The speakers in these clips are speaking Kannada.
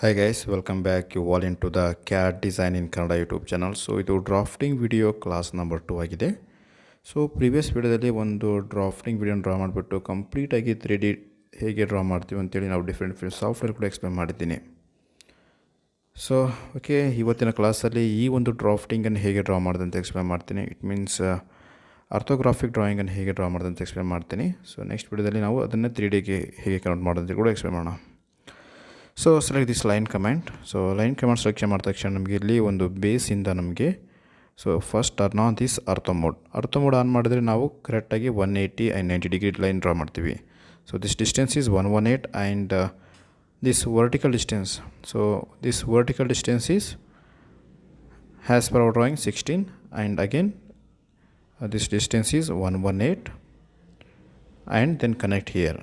Hi guys, welcome back you all into the CAD design in Kannada YouTube channel. So ಇದು ಡ್ರಾಫ್ಟಿಂಗ್ ವಿಡಿಯೋ ಕ್ಲಾಸ್ ನಂಬರ್ 2 ಆಗಿದೆ. ಸೊ ಪ್ರೀವಿಯಸ್ ವಿಡಿಯೋದಲ್ಲಿ ಒಂದು ಡ್ರಾಫ್ಟಿಂಗ್ ವಿಡಿಯೋ ಡ್ರಾ ಮಾಡಿಬಿಟ್ಟು ಕಂಪ್ಲೀಟಾಗಿ 3D ಹೇಗೆ ಡ್ರಾ ಮಾಡ್ತೀವಿ ಅಂತೇಳಿ ನಾವು ಡಿಫ್ರೆಂಟ್ ಸಾಫ್ಟ್ವೇರ್ ಕೂಡ ಎಕ್ಸ್ಪ್ಲೇನ್ ಮಾಡಿದ್ದೀನಿ. ಸೊ ಓಕೆ, ಇವತ್ತಿನ ಕ್ಲಾಸಲ್ಲಿ ಈ ಒಂದು ಡ್ರಾಫ್ಟಿಂಗನ್ನು ಹೇಗೆ ಡ್ರಾ ಮಾಡೋದು ಅಂತ ಎಕ್ಸ್ಪ್ಲೇನ್ ಮಾಡ್ತೀನಿ. ಇಟ್ ಮೀನ್ಸ್ ಆರ್ಥೋಗ್ರಾಫಿಕ್ ಡ್ರಾಯಿಂಗನ್ನು ಹೇಗೆ ಡ್ರಾ ಮಾಡೋದು ಅಂತ ಎಕ್ಸ್ಪ್ಲೇನ್ ಮಾಡ್ತೀನಿ. ಸೊ ನೆಕ್ಸ್ಟ್ ವಿಡಿಯೋದಲ್ಲಿ ನಾವು ಅದನ್ನು 3Dಗೆ ಹೇಗೆ ಕನ್ವರ್ಟ್ ಮಾಡೋದು ಅಂತ ಕೂಡ ಎಕ್ಸ್ಪ್ಲೇನ್ ಮಾಡೋಣ. So select this line comment. So line comment selection ಮಾಡಿದ ತಕ್ಷಣ ನಮಗೆ ಇಲ್ಲಿ ಒಂದು ಬೇಸಿಂದ ನಮಗೆ so first turn on this ortho mode on ಮಾಡಿದ್ರೆ ನಾವು ಕರೆಕ್ಟಾಗಿ 180 ಆ್ಯಂಡ್ 90 ಡಿಗ್ರಿ ಲೈನ್ ಡ್ರಾ ಮಾಡ್ತೀವಿ. So this distance is 118 and this vertical distance, so this vertical distance is as per our drawing 16, and again this distance is 118, and then connect here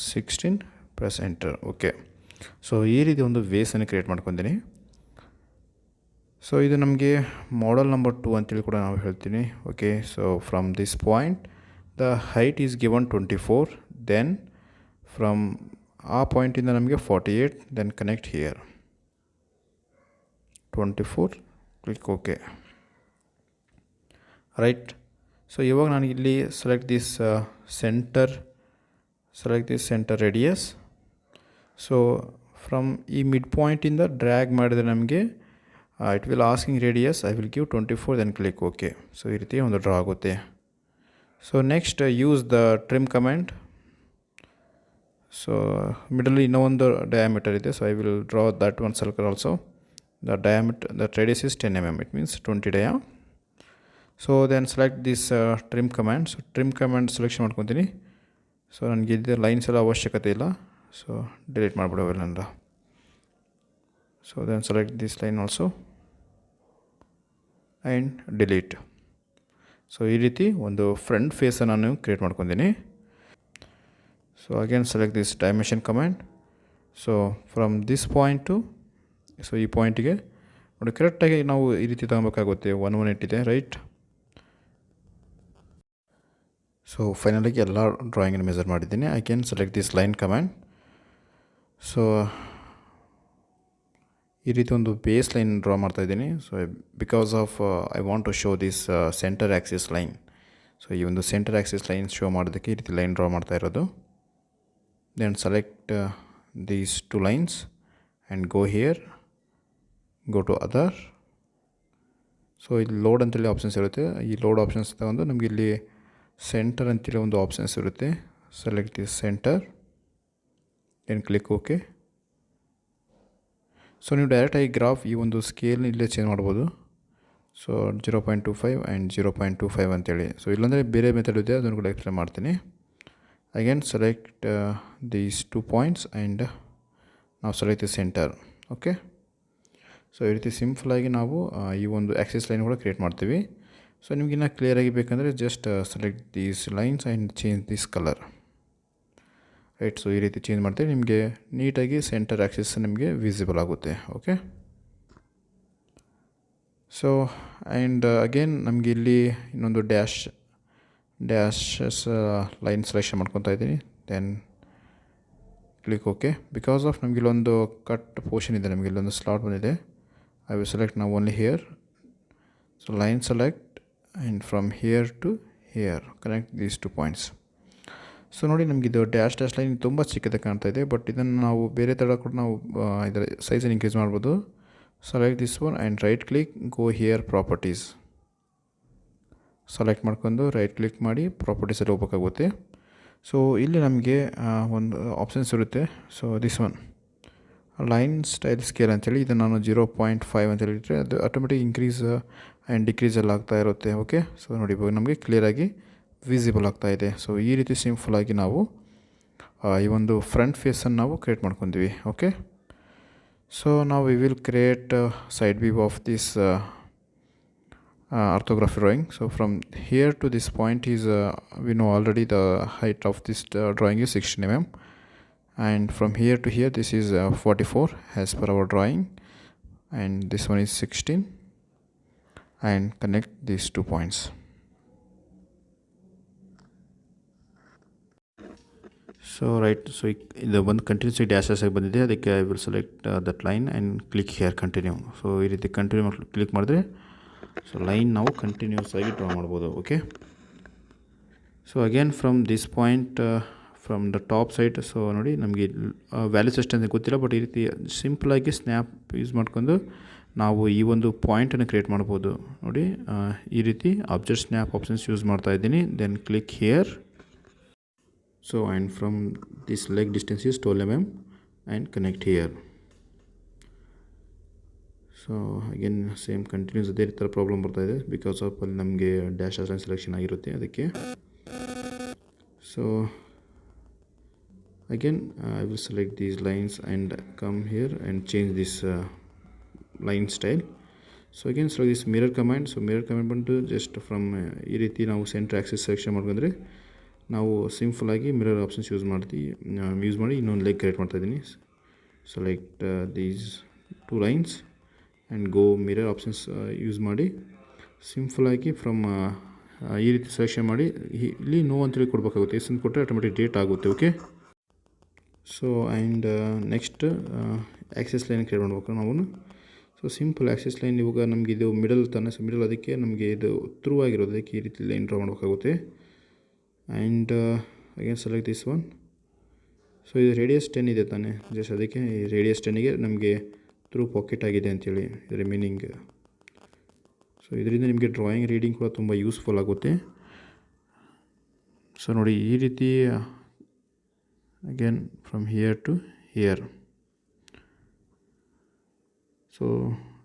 16 press enter. Okay, so ಈ ರೀತಿ ಒಂದು ವೇಸ್ ಅನ್ನು ಕ್ರಿಯೇಟ್ ಮಾಡ್ಕೊಂಡಿದ್ದೀನಿ. ಸೊ ಇದು ನಮಗೆ ಮಾಡೆಲ್ ನಂಬರ್ 2 ಅಂತೇಳಿ ಕೂಡ ನಾವು ಹೇಳ್ತೀನಿ. Okay, so from this point the height is given 24, then from ಆ ಪಾಯಿಂಟಿಂದ ನಮಗೆ 48, then connect here 24, click OK. Right, so ಇವಾಗ ನಾನು ಇಲ್ಲಿ select this center radius. So from ಈ ಮಿಡ್ ಪಾಯಿಂಟಿಂದ ಡ್ರ್ಯಾಗ್ ಮಾಡಿದರೆ ನಮಗೆ it will asking radius, I will give 24, then click OK. So ಈ ರೀತಿ ಒಂದು ಡ್ರಾ ಆಗುತ್ತೆ. So next use the trim command. So middle ಇನ್ನೂ ಒಂದು diameter ಇದೆ, so I will draw that one circle also. The diameter, the radius is 10 mm, it means 20 dia. So then select this trim command. So trim command selection ಮಾಡ್ಕೊತೀನಿ. ಸೊ ನನಗೆ ಇದು ಲೈನ್ಸ್ ಎಲ್ಲ ಅವಶ್ಯಕತೆ ಇಲ್ಲ, ಸೊ ಡಿಲೀಟ್ ಮಾಡಿಬಿಡೋವೆಲ್ಲ. So then select this line also and delete. So ಈ ರೀತಿ ಒಂದು ಫ್ರಂಟ್ ಫೇಸನ್ನು ನಾನು ಕ್ರಿಯೇಟ್ ಮಾಡ್ಕೊಂಡಿದ್ದೀನಿ. So again select this dimension command. So from this point, so ಈ ಪಾಯಿಂಟಿಗೆ ನೋಡಿ ಕರೆಕ್ಟಾಗಿ ನಾವು ಈ ರೀತಿ ತಗೊಬೇಕಾಗುತ್ತೆ. 118 ಇದೆ, ರೈಟ್. ಸೊ ಫೈನಲಾಗಿ ಎಲ್ಲ ಡ್ರಾಯಿಂಗನ್ನು ಮೆಜರ್ ಮಾಡಿದ್ದೀನಿ. I can select this line command. So ಈ ರೀತಿ ಒಂದು ಬೇಸ್ ಲೈನ್ ಡ್ರಾ ಮಾಡ್ತಾ ಇದ್ದೀನಿ. So because of I want to show this centre axis line. So ಈ ಒಂದು ಸೆಂಟರ್ ಆ್ಯಕ್ಸಿಸ್ ಲೈನ್ ಶೋ ಮಾಡೋದಕ್ಕೆ ಈ ರೀತಿ ಲೈನ್ ಡ್ರಾ ಮಾಡ್ತಾ ಇರೋದು. Then select these 2 lines and go here, go to other. So ಇಲ್ಲಿ ಲೋಡ್ ಅಂತೇಳಿ ಆಪ್ಷನ್ಸ್ ಇರುತ್ತೆ. ಈ ಲೋಡ್ ಆಪ್ಷನ್ಸ್ ತಗೊಂಡು ನಮಗೆ ಇಲ್ಲಿ ಸೆಂಟರ್ ಅಂತೇಳಿ ಒಂದು ಆಪ್ಷನ್ಸ್ ಇರುತ್ತೆ. Select this centre, then click okay. So ನೀವು ಡೈರೆಕ್ಟಾಗಿ ಗ್ರಾಫ್ ಈ ಒಂದು ಸ್ಕೇಲ್ನ ಇಲ್ಲೇ ಚೇಂಜ್ ಮಾಡ್ಬೋದು. ಸೊ 0.25 ಆ್ಯಂಡ್ 0.25 ಅಂತೇಳಿ. ಸೊ ಇಲ್ಲಾಂದರೆ ಬೇರೆ ಮೆಥಡ್ ಇದೆ, ಅದನ್ನು ಕೂಡ ಎಕ್ಸ್ಪ್ಲೇನ್ ಮಾಡ್ತೀನಿ. Again select these 2 points and ನಾವು select the centre. Okay, so ಈ ರೀತಿ ಸಿಂಪಲಾಗಿ ನಾವು ಈ ಒಂದು ಆ್ಯಕ್ಸಿಸ್ ಲೈನ್ ಕೂಡ ಕ್ರಿಯೇಟ್ ಮಾಡ್ತೀವಿ. ಸೊ ನಿಮಗಿನ್ನ ಕ್ಲಿಯರಾಗಿ ಬೇಕಂದರೆ just select these lines and change this colour. Right, so ಈ ರೀತಿ ಚೇಂಜ್ ಮಾಡ್ತೀವಿ, ನಿಮಗೆ ನೀಟಾಗಿ ಸೆಂಟರ್ ಆ್ಯಕ್ಸಿಸ್ ನಿಮಗೆ ವಿಸಿಬಲ್ ಆಗುತ್ತೆ. ಓಕೆ, ಸೊ ಆ್ಯಂಡ್ ಅಗೇನ್ ನಮಗೆ ಇಲ್ಲಿ ಇನ್ನೊಂದು ಡ್ಯಾಶಸ್ ಲೈನ್ ಸೆಲೆಕ್ಷನ್ ಮಾಡ್ಕೊತಾ ಇದ್ದೀನಿ. Then click okay. Because of ನಮಗೆ ಇಲ್ಲೊಂದು ಕಟ್ ಪೋರ್ಷನ್ ಇದೆ, ನಮಗೆ ಇಲ್ಲೊಂದು ಸ್ಲಾಟ್ ಬಂದಿದೆ. ಐ ವಿಲ್ ಸೆಲೆಕ್ಟ್ ನಾವು only here. So line select and from here to here connect these 2 points. So ನೋಡಿ, ನಮಗಿದು ಡ್ಯಾಶ್ ಲೈನ್ ತುಂಬ ಚಿಕ್ಕದಾಗಿ ಕಾಣ್ತಾ ಇದೆ, ಬಟ್ ಇದನ್ನು ನಾವು ಬೇರೆ ಥರ ಕೂಡ ನಾವು ಇದರ ಸೈಜನ್ನು ಇನ್ಕ್ರೀಸ್ ಮಾಡ್ಬೋದು. Select this one and right click, go here properties. Select ಮಾಡ್ಕೊಂಡು ರೈಟ್ ಕ್ಲಿಕ್ ಮಾಡಿ ಪ್ರಾಪರ್ಟೀಸಲ್ಲಿ ಹೋಗ್ಬೇಕಾಗುತ್ತೆ. ಸೊ ಇಲ್ಲಿ ನಮಗೆ ಒಂದು ಆಪ್ಷನ್ಸ್ ಇರುತ್ತೆ. So this one line style scale ಅಂತೇಳಿ, ಇದನ್ನು ನಾನು 0.5 ಅಂತೇಳಿ ಇಟ್ಟರೆ ಅದು ಆಟೋಮೆಟಿಕ್ ಇನ್ಕ್ರೀಸ್ ಆ್ಯಂಡ್ ಡಿಕ್ರೀಸ್ ಎಲ್ಲ ಆಗ್ತಾ ಇರುತ್ತೆ. ಓಕೆ, ಸೊ ನೋಡಿ ಇವಾಗ ನಮಗೆ ಕ್ಲಿಯರಾಗಿ ವಿಸಿಬಲ್ ಆಗ್ತಾ ಇದೆ. ಸೊ ಈ ರೀತಿ ಸಿಂಪಲಾಗಿ ನಾವು ಈ ಒಂದು ಫ್ರಂಟ್ ಫೇಸನ್ನು ನಾವು ಕ್ರಿಯೇಟ್ ಮಾಡ್ಕೊತೀವಿ. ಓಕೆ, ಸೊ ನಾವು we will create side view of this orthography drawing. So from here to this point is we know already the height of this drawing is 16 mm, and from here to here this is 44 as per our drawing, and this one is 16, and connect these 2 points. So right, so ಇದು ಒಂದು ಕಂಟಿನ್ಯೂಸ್ ಡ್ಯಾಶಸ್ ಆಗಿ ಬಂದಿದೆ, ಅದಕ್ಕೆ I will select that line and click here continue. So ಈ ರೀತಿ ಕಂಟಿನ್ಯೂ ಕ್ಲಿಕ್ ಮಾಡಿದ್ರೆ ಸೊ ಲೈನ್ ನಾವು ಕಂಟಿನ್ಯೂಸ್ ಆಗಿ ಡ್ರಾ ಮಾಡ್ಬೋದು. Okay, so again from this point from the top side, so ನೋಡಿ ನಮಗೆ ವ್ಯಾಲ್ಯೂಸ್ ಎಷ್ಟು ಅಂತ ಗೊತ್ತಿಲ್ಲ, ಬಟ್ ಈ ರೀತಿ ಸಿಂಪಲಾಗಿ ಸ್ನ್ಯಾಪ್ ಯೂಸ್ ಮಾಡ್ಕೊಂಡು ನಾವು ಈ ಒಂದು ಪಾಯಿಂಟನ್ನು ಕ್ರಿಯೇಟ್ ಮಾಡ್ಬೋದು. ನೋಡಿ ಈ ರೀತಿ ಆಬ್ಜೆಕ್ಟ್ ಸ್ನ್ಯಾಪ್ ಆಪ್ಷನ್ಸ್ ಯೂಸ್ ಮಾಡ್ತಾ ಇದ್ದೀನಿ. Then click here. So and from this leg distance is 12 mm and connect here. So again same continuous ಅದೇ ಥರ ಪ್ರಾಬ್ಲಮ್ ಬರ್ತಾ ಇದೆ ಬಿಕಾಸ್ ಆಫ್ ಅಲ್ಲಿ ನಮಗೆ ಡ್ಯಾಶ್ ಲೈನ್ ಸೆಲೆಕ್ಷನ್ ಆಗಿರುತ್ತೆ ಅದಕ್ಕೆ. So again I will select these lines and come here and change this line style. So again select this mirror command. So mirror command ಬಂದು just from ಈ ರೀತಿ ನಾವು ಸೆಂಟರ್ ಆಕ್ಸಿಸ್ ಸೆಲೆಕ್ಷನ್ ಮಾಡ್ಕೊಂಡ್ರೆ ನಾವು ಸಿಂಪಲಾಗಿ ಮಿರರ್ ಆಪ್ಷನ್ಸ್ ಯೂಸ್ ಮಾಡಿ ಇನ್ನೊಂದು ಲೆಗ್ ಕ್ರಿಯೇಟ್ ಮಾಡ್ತಾಯಿದ್ದೀನಿ. Select these 2 lines and go mirror options use ಮಾಡಿ ಸಿಂಪಲಾಗಿ ಫ್ರಮ್ ಈ ರೀತಿ ಸೆಲೆಕ್ಷನ್ ಮಾಡಿ ಇಲ್ಲಿ ನೋ ಅಂತೇಳಿ ಕೊಡಬೇಕಾಗುತ್ತೆ. ಎಸ್ ಅಂತ ಕೊಟ್ಟರೆ ಆಟೋಮೆಟಿಕ್ ಡೇಟ್ ಆಗುತ್ತೆ. Okay, so and next access line create ಮಾಡಬೇಕು ನಾವು. ಸೊ ಸಿಂಪಲ್ ಆ್ಯಕ್ಸೆಸ್ ಲೈನ್ ಇವಾಗ ನಮಗೆ ಇದು ಮಿಡಲ್ ತಾನೆ, ಸೊ ಮಿಡಲ್ ಅದಕ್ಕೆ ನಮಗೆ ಇದು ಥ್ರೂ ಆಗಿರೋದು, ಅದಕ್ಕೆ ಈ ರೀತಿ ಲೈನ್ ಡ್ರಾ ಮಾಡಬೇಕಾಗುತ್ತೆ. And again select this one. So ಇದು ರೇಡಿಯಸ್ 10 ಇದೆ ತಾನೆ, ಜಸ್ಟ್ ಅದಕ್ಕೆ ಈ ರೇಡಿಯಸ್ 10ಗೆ ನಮಗೆ ಥ್ರೂ ಪಾಕೆಟ್ ಆಗಿದೆ ಅಂಥೇಳಿ ಇದರ ಮೀನಿಂಗ್. ಸೊ ಇದರಿಂದ ನಿಮಗೆ ಡ್ರಾಯಿಂಗ್ ರೀಡಿಂಗ್ ಕೂಡ ತುಂಬ ಯೂಸ್ಫುಲ್ ಆಗುತ್ತೆ. ಸೊ ನೋಡಿ ಈ ರೀತಿ again from here to here. So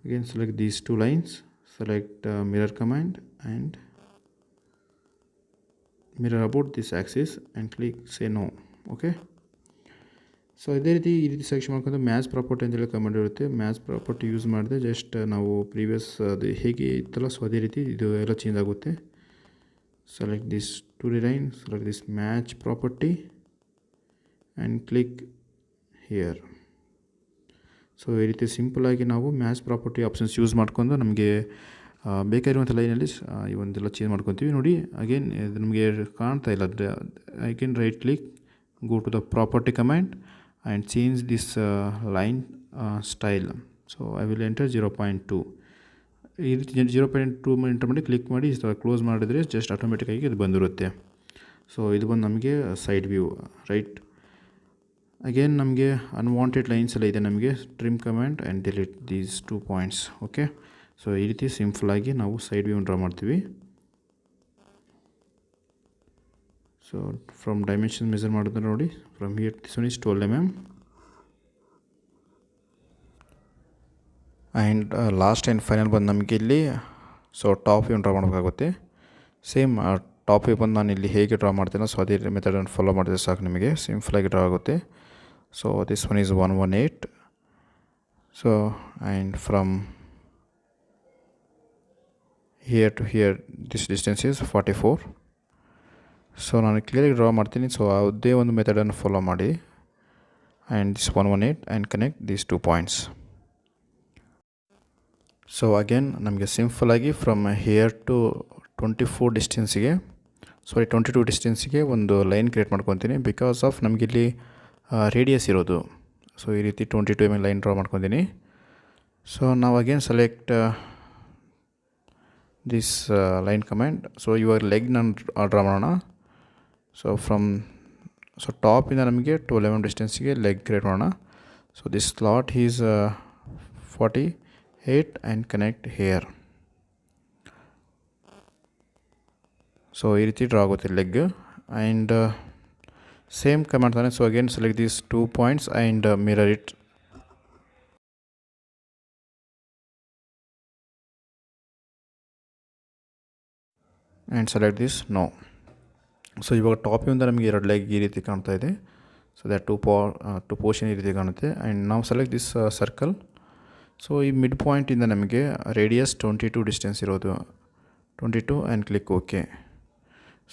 again select these 2 lines, select mirror command and mirror about this axis and click say no. Okay, so ಇದೇ ರೀತಿ ಈ ರೀತಿ ಸೆಲೆಕ್ಷನ್ ಮಾಡ್ಕೊಂಡು ಮ್ಯಾಚ್ ಪ್ರಾಪರ್ಟಿ ಅಂತೇಳಿ ಕಮೆಂಟ್ ಇರುತ್ತೆ. ಮ್ಯಾಚ್ ಪ್ರಾಪರ್ಟಿ ಯೂಸ್ ಮಾಡಿದೆ ಜಸ್ಟ್ ನಾವು ಪ್ರೀವಿಯಸ್ ಅದು ಹೇಗೆ ಇತ್ತಲ್ಲ, ಸೊ ಅದೇ ರೀತಿ ಇದು ಎಲ್ಲ ಚೇಂಜ್ ಆಗುತ್ತೆ. Select this 2 line, select this match property and click here. So ಈ ರೀತಿ ಸಿಂಪಲಾಗಿ ನಾವು ಮ್ಯಾಚ್ ಪ್ರಾಪರ್ಟಿ ಆಪ್ಷನ್ಸ್ ಯೂಸ್ ಮಾಡ್ಕೊಂಡು ನಮಗೆ ಬೇಕಾಗಿರುವಂಥ ಲೈನಲ್ಲಿ ಈ ಒಂದೆಲ್ಲ ಚೇಂಜ್ ಮಾಡ್ಕೊತೀವಿ. ನೋಡಿ ಅಗೇನ್ ಇದು ನಮಗೆ ಕಾಣ್ತಾ ಇಲ್ಲ, again right click, go to the property command and change this line style. So I will enter 0.2. ಈ ರೀತಿ 0.2 ಎಂಟರ್ ಮಾಡಿ ಕ್ಲಿಕ್ ಮಾಡಿ ಕ್ಲೋಸ್ ಮಾಡಿದರೆ ಜಸ್ಟ್ ಆಟೋಮೆಟಿಕ್ಕಾಗಿ ಇದು ಬಂದಿರುತ್ತೆ. ಸೊ ಇದು ಬಂದು ನಮಗೆ ಸೈಡ್ ವ್ಯೂ. ರೈಟ್, ಅಗೇನ್ ನಮಗೆ ಅನ್ವಾಂಟೆಡ್ ಲೈನ್ಸ್ ಎಲ್ಲ ಇದೆ, ನಮಗೆ trim command and delete these 2 points. Okay, so ಈ ರೀತಿ ಸಿಂಪಲಾಗಿ ನಾವು ಸೈಡ್ ವ್ಯೂ ಡ್ರಾ ಮಾಡ್ತೀವಿ. ಸೊ ಫ್ರಮ್ ಡೈಮೆನ್ಷನ್ ಮೆಜರ್ ಮಾಡಿದ್ರೆ ನೋಡಿ, from here this one is 12 mm and last and final ಬಂದು ನಮಗೆ ಇಲ್ಲಿ ಸೊ ಟಾಪ್ ವ್ಯೂ ಡ್ರಾ ಮಾಡಬೇಕಾಗುತ್ತೆ. ಸೇಮ್ ಟಾಪ್ ವ್ಯೂ ಬಂದು ನಾನು ಇಲ್ಲಿ ಹೇಗೆ ಡ್ರಾ ಮಾಡ್ತೀನೋ ಸೊ ಅದೇ ಮೆಥಡನ್ನು ಫಾಲೋ ಮಾಡಿದ್ರೆ ಸಾಕು, ನಿಮಗೆ ಸಿಂಪಲಾಗಿ ಡ್ರಾ ಆಗುತ್ತೆ. So this one is 118. So and from here to here this distance is 44. So ನಾನು ಕ್ಲಿಯರಾಗಿ ಡ್ರಾ ಮಾಡ್ತೀನಿ. ಸೊ ಅದೇ ಒಂದು ಮೆಥಡನ್ನು ಫಾಲೋ ಮಾಡಿ and this 118 and connect these 2 points. So again ನಮಗೆ ಸಿಂಪಲಾಗಿ ಫ್ರಮ್ ಹಿಯರ್ ಟು 22 ಡಿಸ್ಟೆನ್ಸಿಗೆ ಒಂದು ಲೈನ್ ಕ್ರಿಯೇಟ್ ಮಾಡ್ಕೊತೀನಿ ಬಿಕಾಸ್ ಆಫ್ ನಮಗಿಲ್ಲಿ ರೇಡಿಯಸ್ ಇರೋದು. ಸೊ ಈ ರೀತಿ 22 mm ಲೈನ್ ಡ್ರಾ ಮಾಡ್ಕೊತೀನಿ. ಸೊ ನಾವು again select this line command. So ಇವಾಗ ಲೆಗ್ ನಾನು ಡ್ರಾ ಮಾಡೋಣ. ಸೊ ಟಾಪಿಂದ ನಮಗೆ 12 mm ಡಿಸ್ಟೆನ್ಸಿಗೆ ಲೆಗ್ ಕ್ರಿಯೇಟ್ ಮಾಡೋಣ. So this slot is 48 and connect here. So ಈ ರೀತಿ ಡ್ರಾ ಆಗುತ್ತೆ ಲೆಗ್ ಆ್ಯಂಡ್ ಸೇಮ್ ಕಮಾಂಡ್ ತಾನೆ. So again select these 2 points and mirror it. And select this no. So ಇವಾಗ ಟಾಪಿಂದ ನಮಗೆ 2 ಲೆಗ್ ಈ ರೀತಿ ಕಾಣ್ತಾ ಇದೆ. ಸೊ ದ್ಯಾಟ್ ಟು ಪೋರ್ಷನ್ ಈ ರೀತಿ ಕಾಣುತ್ತೆ. ಆ್ಯಂಡ್ ನಾವು ಸೆಲೆಕ್ಟ್ ದಿಸ್ ಸರ್ಕಲ್. ಸೊ ಈ ಮಿಡ್ ಪಾಯಿಂಟಿಂದ ನಮಗೆ ರೇಡಿಯಸ್ 22 ಡಿಸ್ಟೆನ್ಸ್ ಇರೋದು, 22 ಆ್ಯಂಡ್ ಕ್ಲಿಕ್ ಓಕೆ.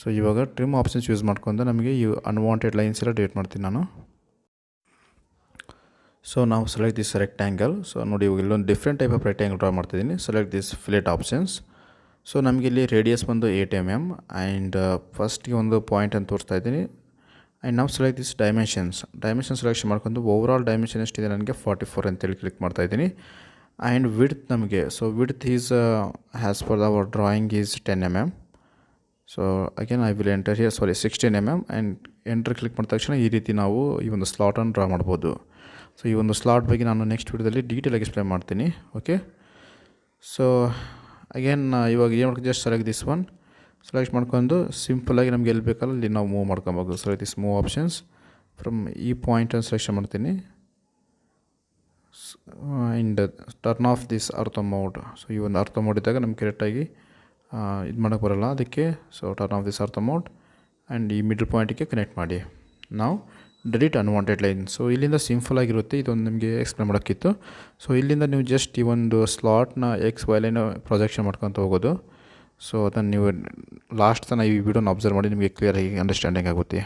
ಸೊ ಇವಾಗ ಟ್ರಿಮ್ ಆಪ್ಷನ್ಸ್ ಯೂಸ್ ಮಾಡ್ಕೊಂಡು ನಮಗೆ ಈ ಅನ್ವಾಂಟೆಡ್ ಲೈನ್ಸ್ ಎಲ್ಲ ಡಿಲೀಟ್ ಮಾಡ್ತೀನಿ ನಾನು. ಸೊ ನಾವು ಸೆಲೆಕ್ಟ್ ದಿಸ್ ರೆಕ್ಟ್ಯಾಂಗಲ್. ಸೊ ನೋಡಿ ಇವಾಗ ಇಲ್ಲೊಂದು different type of rectangle draw ಮಾಡ್ತಿದ್ದೀನಿ. Select this fillet options. So ನಮಗೆ ಇಲ್ಲಿ ರೇಡಿಯಸ್ ಬಂದು 8 mm ಆ್ಯಂಡ್ ಫಸ್ಟಿಗೆ ಒಂದು ಪಾಯಿಂಟನ್ನು ತೋರಿಸ್ತಾ ಇದ್ದೀನಿ ಆ್ಯಂಡ್ ನಾವು ಸೆಲೆಕ್ಟ್ ದಿಸ್ ಡೈಮೆನ್ಷನ್ ಸೆಲೆಕ್ಷನ್ ಮಾಡ್ಕೊಂಡು ಓವರಾಲ್ ಡೈಮೆನ್ಷನ್ ಎಷ್ಟಿದೆ ನನಗೆ 44 ಅಂತೇಳಿ ಕ್ಲಿಕ್ ಮಾಡ್ತಾ ಇದ್ದೀನಿ. ಆ್ಯಂಡ್ ವಿಡ್ತ್ ನಮಗೆ width is as per our drawing is 10 mm. So again I will enter here 16 mm and enter click ಮಾಡಿದ ತಕ್ಷಣ ಈ ರೀತಿ ನಾವು ಈ ಒಂದು ಸ್ಲಾಟನ್ನು ಡ್ರಾ ಮಾಡ್ಬೋದು. ಸೊ ಈ ಒಂದು ಸ್ಲಾಟ್ ಬಗ್ಗೆ ನಾನು ನೆಕ್ಸ್ಟ್ ವಿಡಿಯೋದಲ್ಲಿ ಡೀಟೇಲಾಗಿ ಎಕ್ಸ್ಪ್ಲೇನ್ ಮಾಡ್ತೀನಿ. ಓಕೆ, ಸೊ ಅಗೇನ್ ಇವಾಗ ಏನು ಮಾಡ್ಕೊಂಡು just select this one select ಮಾಡ್ಕೊಂಡು ಸಿಂಪಲಾಗಿ ನಮ್ಗೆ ಎಲ್ಲಿ ಬೇಕಲ್ಲ ಅಲ್ಲಿ ನಾವು ಮೂವ್ ಮಾಡ್ಕೊಬೋದು. So this move options from ಈ ಪಾಯಿಂಟನ್ನು ಸೆಲೆಕ್ಷನ್ ಮಾಡ್ತೀನಿ. And turn off this ortho mode. So ಈ ಒಂದು ಅರ್ಥೋ ಮೋಡ್ ಇದ್ದಾಗ ನಮ್ಗೆ ಕರೆಕ್ಟಾಗಿ ಇದು ಮಾಡೋಕ್ಕೆ ಬರೋಲ್ಲ, ಅದಕ್ಕೆ so turn off this ortho mode and ಈ ಮಿಡಲ್ ಪಾಯಿಂಟಿಗೆ ಕನೆಕ್ಟ್ ಮಾಡಿ. ನಾವು ಡೆಲಿಟ್ ಅನ್ವಾಂಟೆಡ್ ಲೈನ್. ಸೊ ಇಲ್ಲಿಂದ ಸಿಂಪಲಾಗಿರುತ್ತೆ, ಇದೊಂದು ನಿಮಗೆ ಎಕ್ಸ್ಪ್ಲೇನ್ ಮಾಡೋಕ್ಕಿತ್ತು. ಸೊ ಇಲ್ಲಿಂದ ನೀವು ಜಸ್ಟ್ ಈ ಒಂದು ಸ್ಲಾಟ್ನ XY ಲೈನ್ ಪ್ರೊಜೆಕ್ಷನ್ ಮಾಡ್ಕೊತ ಹೋಗೋದು. ಸೊ ಅದನ್ನು ನೀವು ಲಾಸ್ಟ್ ತನಕ ಈ ವಿಡಿಯೋನ ಅಬ್ಸರ್ವ್ ಮಾಡಿ, ನಿಮಗೆ ಕ್ಲಿಯರಾಗಿ ಅಂಡರ್ಸ್ಟ್ಯಾಂಡಿಂಗ್ ಆಗುತ್ತೆ.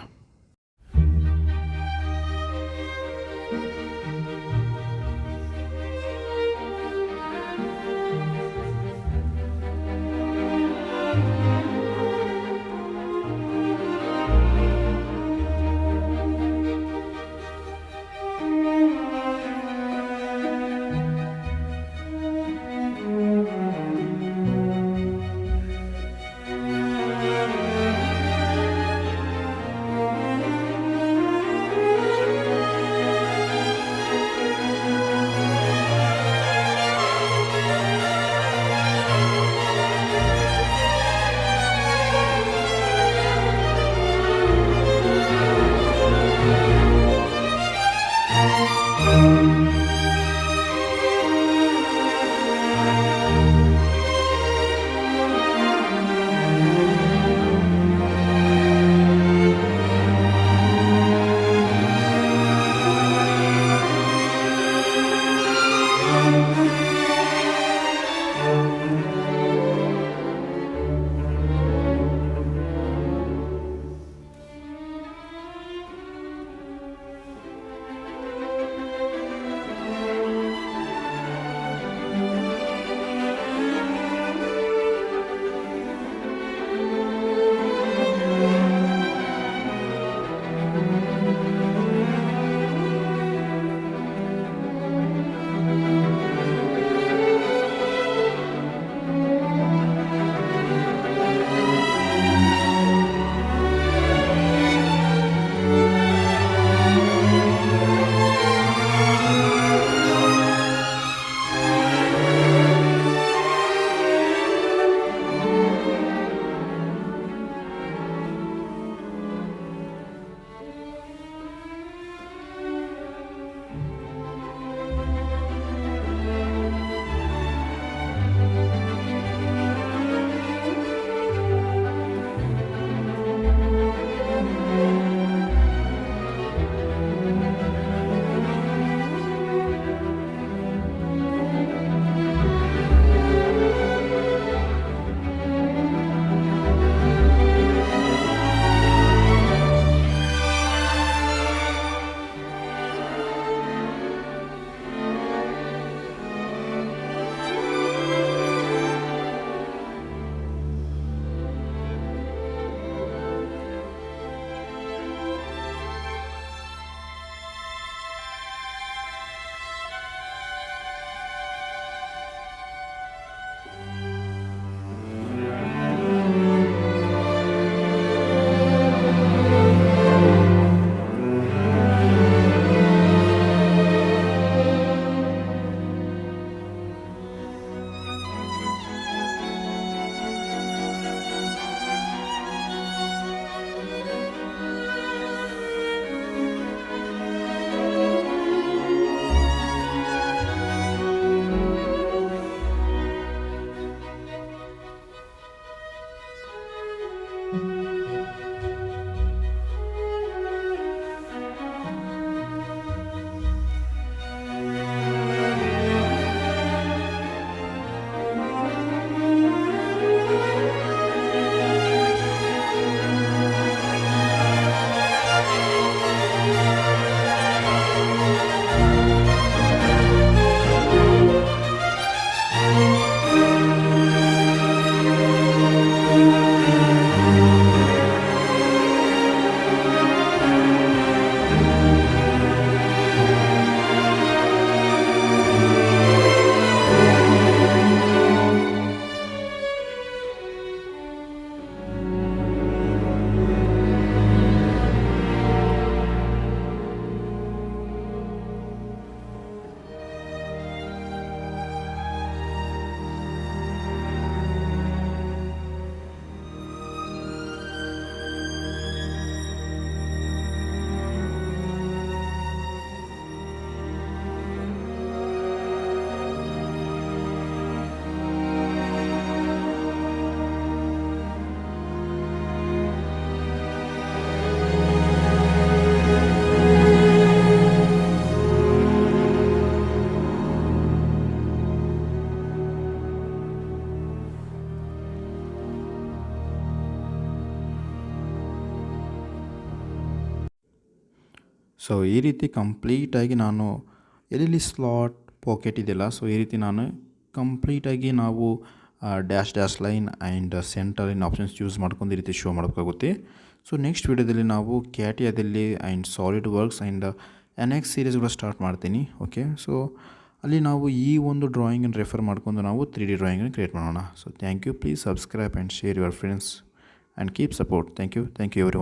ಸೊ ಈ ರೀತಿ ಕಂಪ್ಲೀಟಾಗಿ ನಾನು ಎಲ್ಲೆಲ್ಲಿ ಸ್ಲಾಟ್ ಪಾಕೆಟ್ ಇದೆಯಲ್ಲ, ಸೊ ಈ ರೀತಿ ನಾನು ಕಂಪ್ಲೀಟಾಗಿ ನಾವು dash line and centre line options use ಮಾಡ್ಕೊಂಡು ಈ ರೀತಿ ಶೋ ಮಾಡೋಕ್ಕಾಗುತ್ತೆ. ಸೊ ನೆಕ್ಸ್ಟ್ ವೀಡಿಯೋದಲ್ಲಿ ನಾವು ಕ್ಯಾಟಿಯಾದಲ್ಲಿ and SolidWorks and NX series ಕೂಡ ಸ್ಟಾರ್ಟ್ ಮಾಡ್ತೀನಿ. ಓಕೆ, ಸೊ ಅಲ್ಲಿ ನಾವು ಈ ಒಂದು ಡ್ರಾಯಿಂಗನ್ನು ರೆಫರ್ ಮಾಡ್ಕೊಂಡು ನಾವು 3D ಡ್ರಾಯಿಂಗನ್ನು ಕ್ರಿಯೇಟ್ ಮಾಡೋಣ. So thank you, please subscribe and share your friends and keep support. Thank you every one.